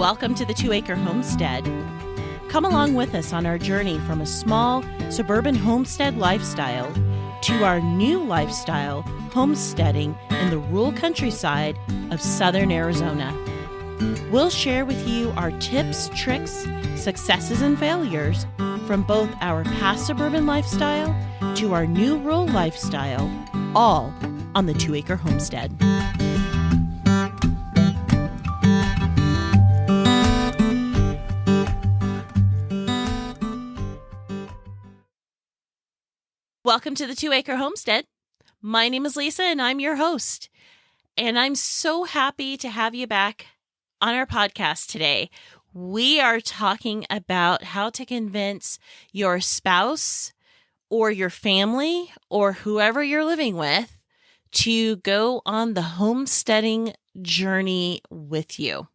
Welcome to the 2-Acre Homestead. Come along with us on our journey from a small suburban homestead lifestyle to our new lifestyle, homesteading in the rural countryside of southern Arizona. We'll share with you our tips, tricks, successes, and failures from both our past suburban lifestyle to our new rural lifestyle, all on the 2-Acre Homestead. Welcome to the 2-Acre Homestead. My name is Lisa and I'm your host. And I'm so happy to have you back on our podcast today. We are talking about how to convince your spouse or your family or whoever you're living with to go on the homesteading journey with you.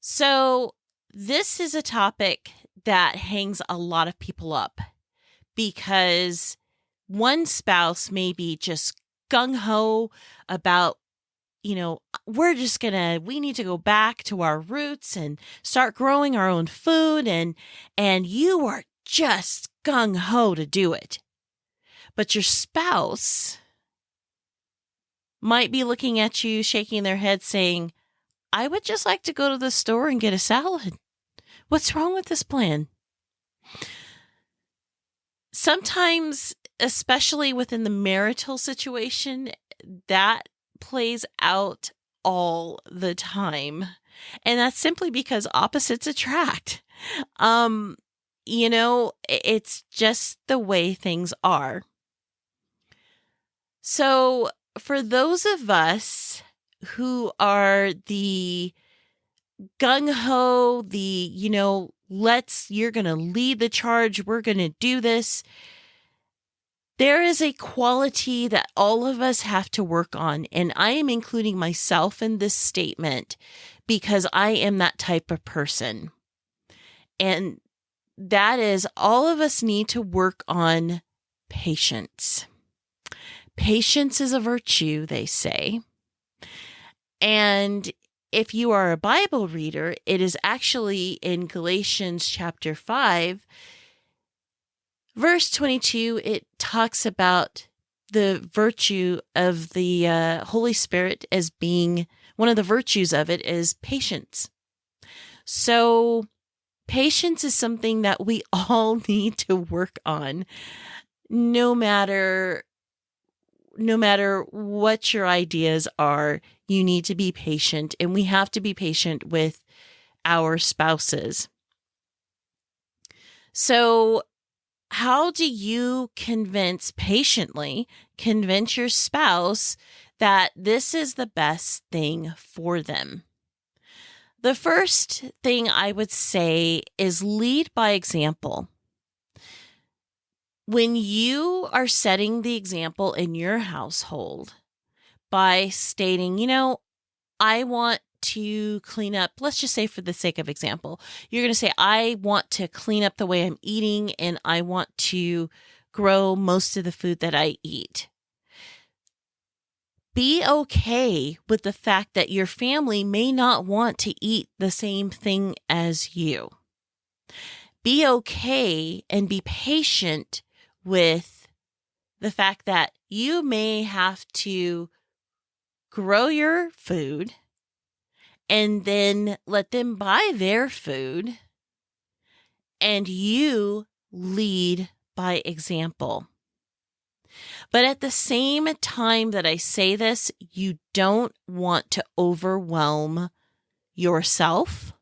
So this is a topic that hangs a lot of people up, because one spouse may be just gung-ho about, we need to go back to our roots and start growing our own food, and you are just gung-ho to do it. But your spouse might be looking at you, shaking their head, saying, I would just like to go to the store and get a salad. What's wrong with this plan? Sometimes, especially within the marital situation, that plays out all the time. And that's simply because opposites attract. It's just the way things are. So for those of us who are the gung-ho, you're going to lead the charge, we're going to do this. There is a quality that all of us have to work on, and I am including myself in this statement because I am that type of person. And that is, all of us need to work on patience. Patience is a virtue, they say. And if you are a Bible reader, it is actually in Galatians chapter 5, verse 22, it talks about the virtue of the Holy Spirit as being, one of the virtues of it is patience. So patience is something that we all need to work on, no matter what your ideas are. You need to be patient, and we have to be patient with our spouses. So how do you patiently convince your spouse that this is the best thing for them? The first thing I would say is lead by example. When you are setting the example in your household by stating, I want to clean up, let's just say for the sake of example, you're going to say, I want to clean up the way I'm eating and I want to grow most of the food that I eat. Be okay with the fact that your family may not want to eat the same thing as you. Be okay and be patient with the fact that you may have to grow your food and then let them buy their food, and you lead by example. But at the same time that I say this, you don't want to overwhelm yourself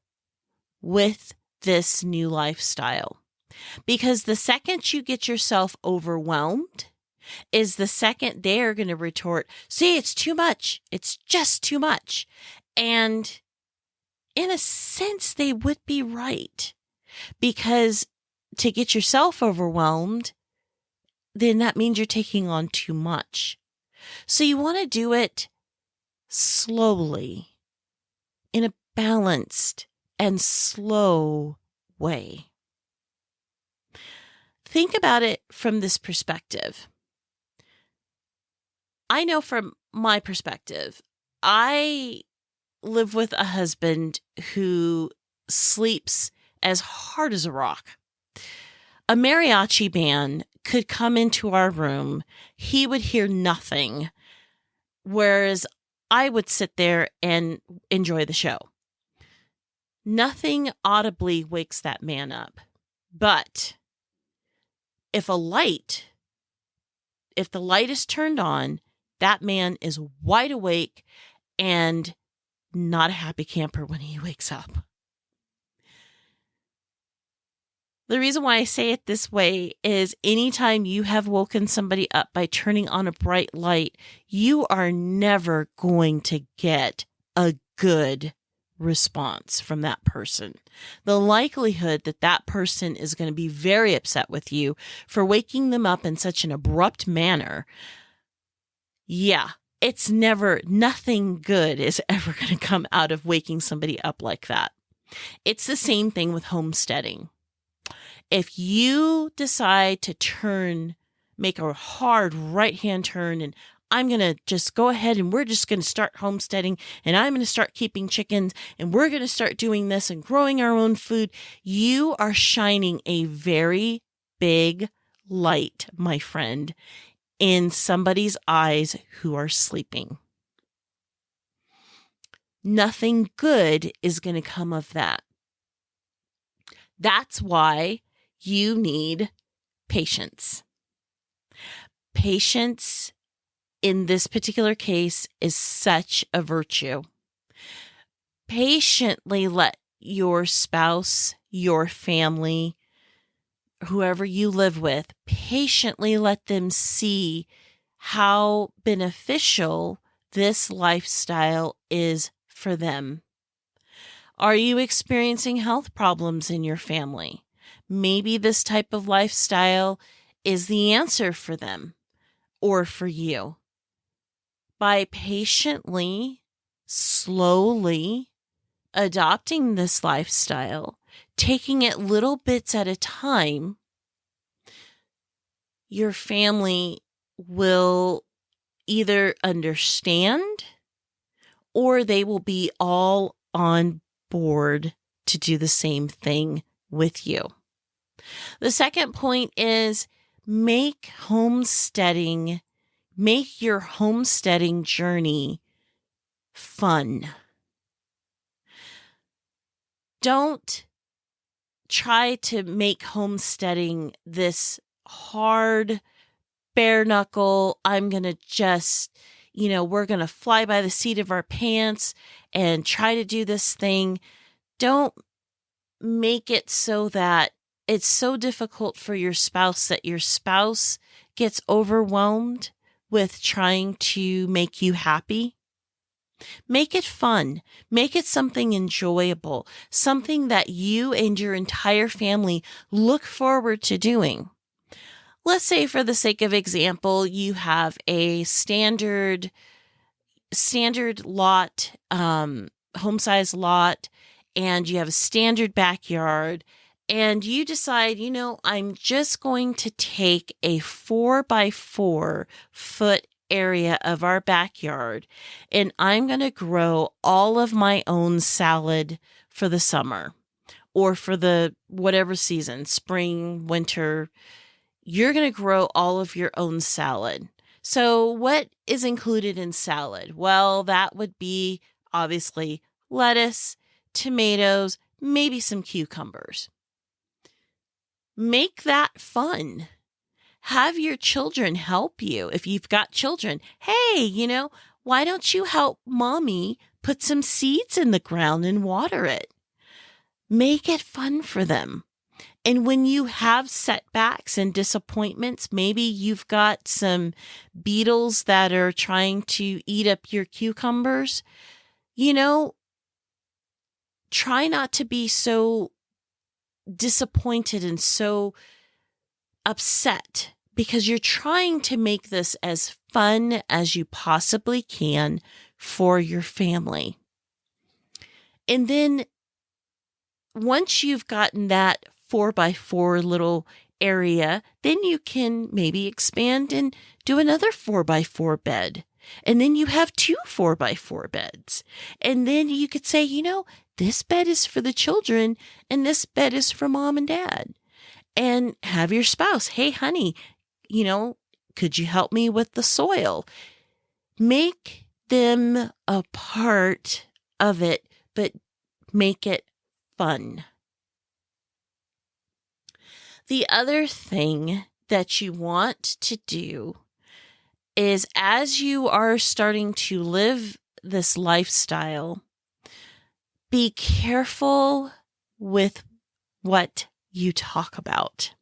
with this new lifestyle. Because the second you get yourself overwhelmed is the second they're going to retort, see, it's too much. It's just too much. And in a sense, they would be right. Because to get yourself overwhelmed, then that means you're taking on too much. So you want to do it slowly, in a balanced and slow way. Think about it from this perspective. I know from my perspective, I live with a husband who sleeps as hard as a rock. A mariachi band could come into our room. He would hear nothing, whereas I would sit there and enjoy the show. Nothing audibly wakes that man up. But if the light is turned on, that man is wide awake and not a happy camper when he wakes up. The reason why I say it this way is anytime you have woken somebody up by turning on a bright light, you are never going to get a good response from that person. The likelihood that that person is going to be very upset with you for waking them up in such an abrupt manner, nothing good is ever going to come out of waking somebody up like that. It's the same thing with homesteading. If you decide to make a hard right-hand turn, and I'm going to just go ahead and we're just going to start homesteading, and I'm going to start keeping chickens, and we're going to start doing this and growing our own food, you are shining a very big light, my friend, in somebody's eyes who are sleeping. Nothing good is going to come of that. That's why you need patience. Patience in this particular case is such a virtue. Patiently let your spouse, your family, whoever you live with, patiently let them see how beneficial this lifestyle is for them. Are you experiencing health problems in your family? Maybe this type of lifestyle is the answer for them or for you. By patiently, slowly adopting this lifestyle, taking it little bits at a time, your family will either understand or they will be all on board to do the same thing with you. The second point is make your homesteading journey fun. Don't try to make homesteading this hard, bare knuckle, I'm going to just, we're going to fly by the seat of our pants and try to do this thing. Don't make it so that it's so difficult for your spouse that your spouse gets overwhelmed with trying to make you happy. Make it fun. Make it something enjoyable, something that you and your entire family look forward to doing. Let's say, for the sake of example, you have a standard lot, home-size lot, and you have a standard backyard, and you decide, I'm just going to take a 4x4 foot area of our backyard, and I'm going to grow all of my own salad for the summer or for the whatever season, spring, winter. You're going to grow all of your own salad. So what is included in salad? Well, that would be obviously lettuce, tomatoes, maybe some cucumbers. Make that fun. Have your children help you. If you've got children, hey, why don't you help mommy put some seeds in the ground and water it? Make it fun for them. And when you have setbacks and disappointments, maybe you've got some beetles that are trying to eat up your cucumbers, try not to be so disappointed and so upset, because you're trying to make this as fun as you possibly can for your family. And then once you've gotten that 4x4 little area, then you can maybe expand and do another 4x4 bed. And then you have 2 4x4 beds. And then you could say, this bed is for the children and this bed is for mom and dad. And have your spouse, hey, honey, could you help me with the soil? Make them a part of it, but make it fun. The other thing that you want to do is, as you are starting to live this lifestyle, be careful with what you talk about.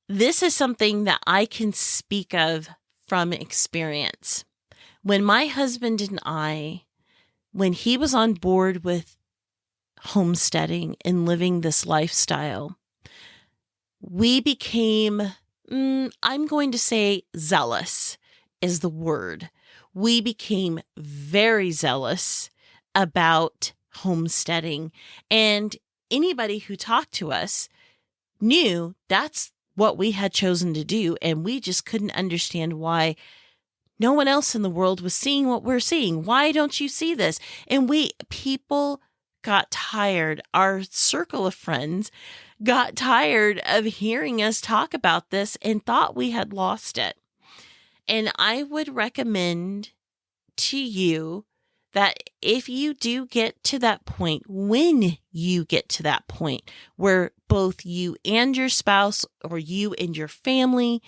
This is something that I can speak of from experience. When my husband and I, when he was on board with homesteading and living this lifestyle, we became, I'm going to say zealous is the word. We became very zealous about homesteading, and anybody who talked to us knew that's what we had chosen to do, and we just couldn't understand why no one else in the world was seeing what we're seeing. Why don't you see this? And people got tired. Our circle of friends got tired of hearing us talk about this and thought we had lost it. And I would recommend to you that if you do get to that point, when you get to that point where both you and your spouse or you and your family,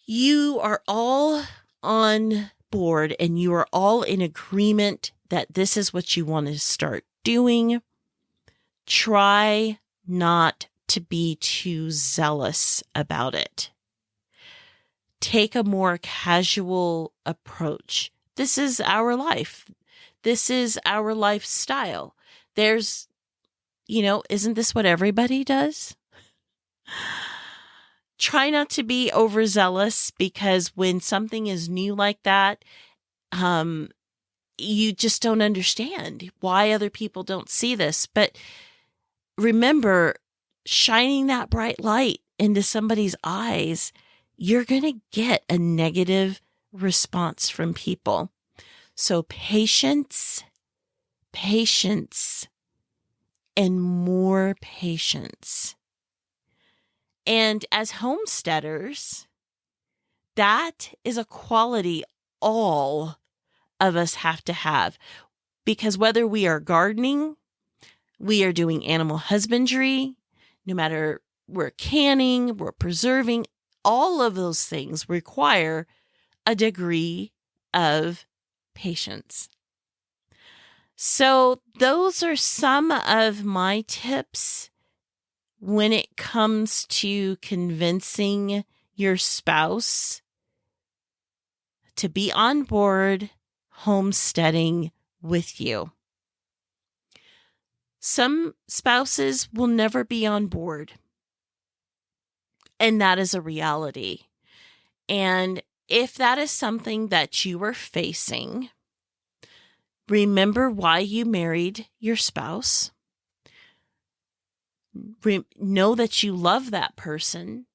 you are all on board and you are all in agreement that this is what you want to start doing, try not to be too zealous about it. Take a more casual approach. This is our life. This is our lifestyle. There's, isn't this what everybody does? Try not to be overzealous, because when something is new like that, you just don't understand why other people don't see this. But remember, shining that bright light into somebody's eyes, you're going to get a negative response from people. So patience, and more patience. And as homesteaders, that is a quality all of us have to have, because whether we are gardening, we are doing animal husbandry, no matter we're canning, we're preserving, all of those things require a degree of patience. So those are some of my tips when it comes to convincing your spouse to be on board homesteading with you. Some spouses will never be on board, and that is a reality. And if that is something that you are facing, remember why you married your spouse. Know that you love that person,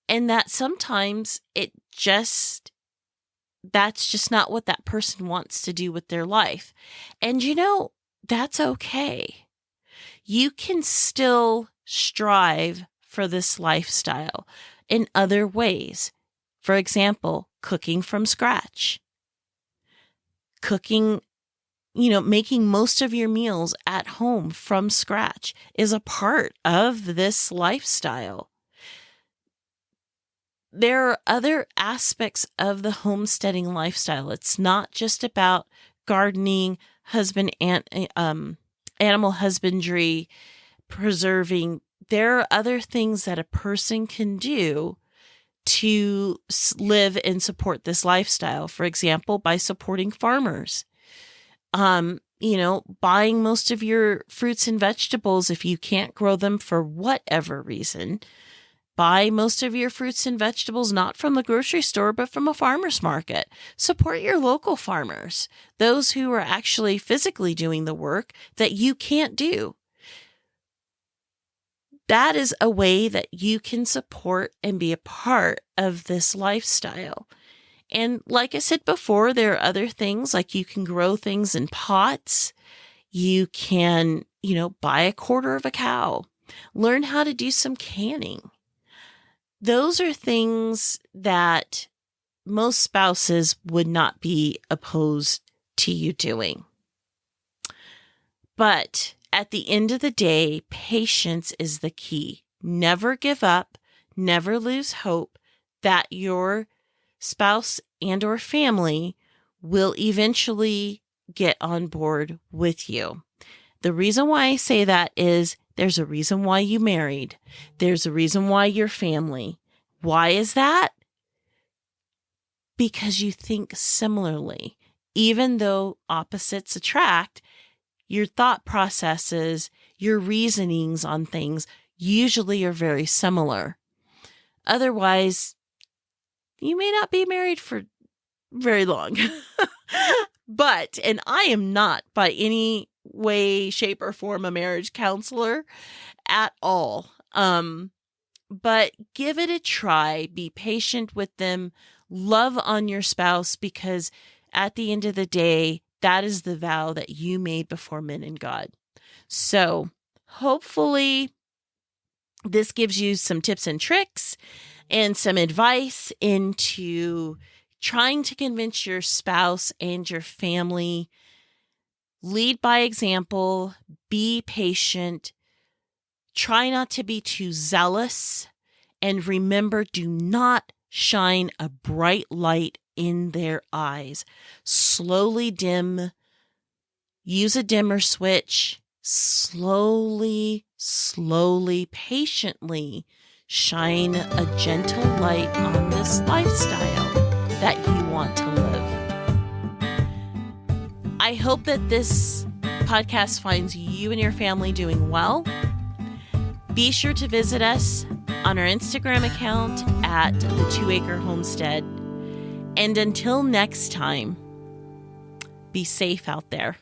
and that sometimes that's just not what that person wants to do with their life. And that's okay. You can still strive for this lifestyle in other ways. For example, cooking from scratch. Cooking, making most of your meals at home from scratch is a part of this lifestyle. There are other aspects of the homesteading lifestyle. It's not just about gardening, animal husbandry, preserving. There are other things that a person can do to live and support this lifestyle. For example, by supporting farmers. Buying most of your fruits and vegetables if you can't grow them for whatever reason. Buy most of your fruits and vegetables not from the grocery store, but from a farmer's market. Support your local farmers, those who are actually physically doing the work that you can't do. That is a way that you can support and be a part of this lifestyle. And like I said before, there are other things like you can grow things in pots. You can, buy a quarter of a cow, learn how to do some canning. Those are things that most spouses would not be opposed to you doing. But at the end of the day, patience is the key. Never give up, never lose hope that your spouse and or family will eventually get on board with you. The reason why I say that is there's a reason why you married. There's a reason why you're family. Why is that? Because you think similarly. Even though opposites attract, your thought processes, your reasonings on things usually are very similar. Otherwise, you may not be married for very long. But, and I am not by any way, shape, or form a marriage counselor at all. But give it a try. Be patient with them. Love on your spouse, because at the end of the day, that is the vow that you made before men and God. So hopefully this gives you some tips and tricks and some advice into trying to convince your spouse and your family. Lead by example, be patient, try not to be too zealous, and remember, do not shine a bright light in their eyes. Slowly dim, use a dimmer switch, slowly, patiently shine a gentle light on this lifestyle that you want to live. I hope that this podcast finds you and your family doing well. Be sure to visit us on our Instagram account at the 2 Acre Homestead. And until next time, be safe out there.